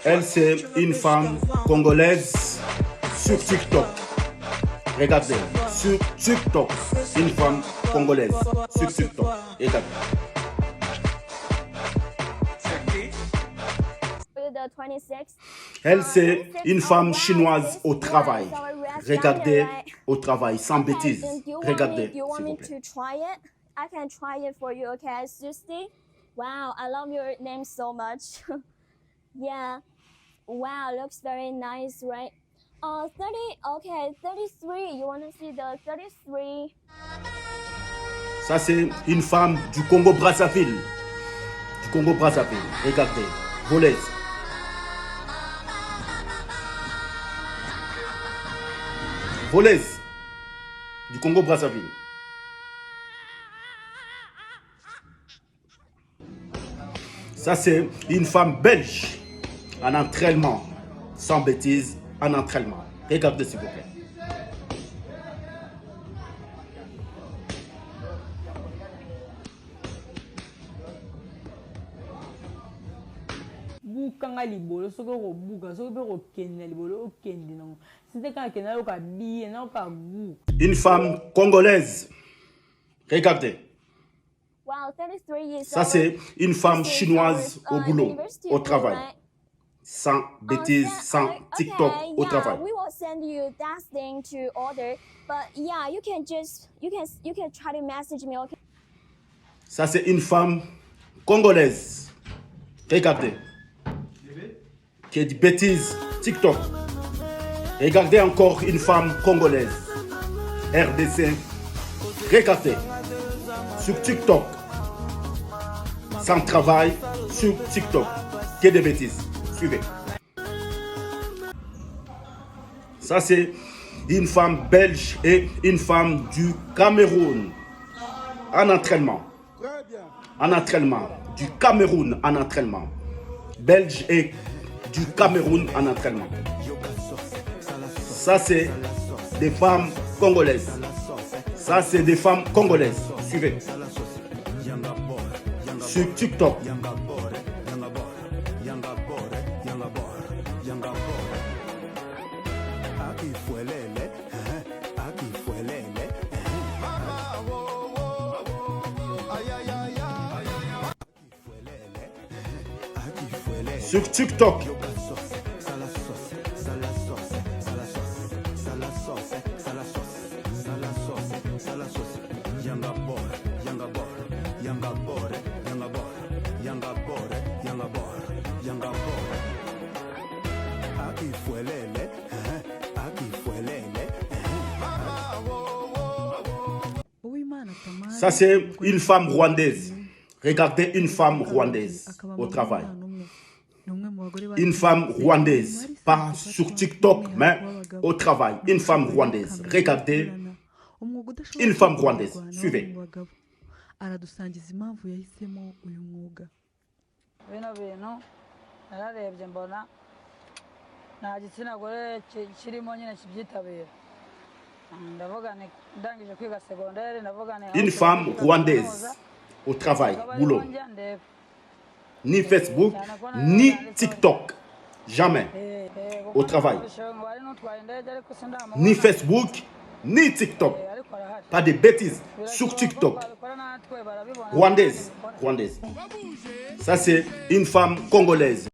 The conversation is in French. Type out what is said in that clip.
Elle, c'est une femme congolaise sur TikTok. Regardez, sur TikTok. Une femme congolaise sur TikTok. Regardez. Elle, c'est une femme chinoise au travail. Regardez au travail, sans bêtises. Regardez, s'il vous plaît. I can try it for you, okay, Susie? Wow, I love your name so much. Yeah. Wow, looks very nice, right? 30, okay, 33. You want to see the 33? Ça, c'est une femme du Congo-Brazzaville. Du Congo-Brazzaville. Regardez, voleuse. Voleuse du Congo-Brazzaville. Ça, c'est une femme belge en entraînement. Sans bêtises, en entraînement. Regardez, s'il vous plaît. Bukanga libolo soko ko buka soko pe ko kende libolo o kende non c'était quand kende o ka bi na o ka gu. Une femme congolaise. Regardez. Wow, 33 years Ça, c'est une femme chinoise au boulot, au travail. Sans bêtises, sans TikTok, au travail. We will send you that thing to order, but yeah, you can try to message me, okay? Ça, c'est une femme congolaise. Regardez. Qui dit bêtises, TikTok. Regardez encore une femme congolaise. RDC. Regardez. Sur TikTok. Sans travail, sur TikTok. Que des bêtises. Suivez. Ça, c'est une femme belge et une femme du Cameroun. En entraînement. En entraînement. Du Cameroun en entraînement. Belge et du Cameroun en entraînement. Ça, c'est des femmes congolaises. Ça, c'est des femmes congolaises. Suivez. Sur TikTok. Sur TikTok. Ça, c'est une femme rwandaise. Regardez une femme rwandaise au travail. Une femme rwandaise, pas sur TikTok, mais au travail. Une femme rwandaise. Regardez une femme rwandaise. Suivez. Aradusangiza impamvu yahisemo uyu mwuga. Bino bintu nararebye mbona nta gitsina gore kirimo nyine kibyitabira. Ndavuga ni ndangije kwiga secondaire ndavuga ni une femme rwandaise au travail, boulot. Ni Facebook, ni TikTok. Jamais. Au travail. Ni Facebook, ni TikTok. Pas de bêtises sur TikTok. Rwandaise. Rwandaise. Ça, c'est une femme congolaise.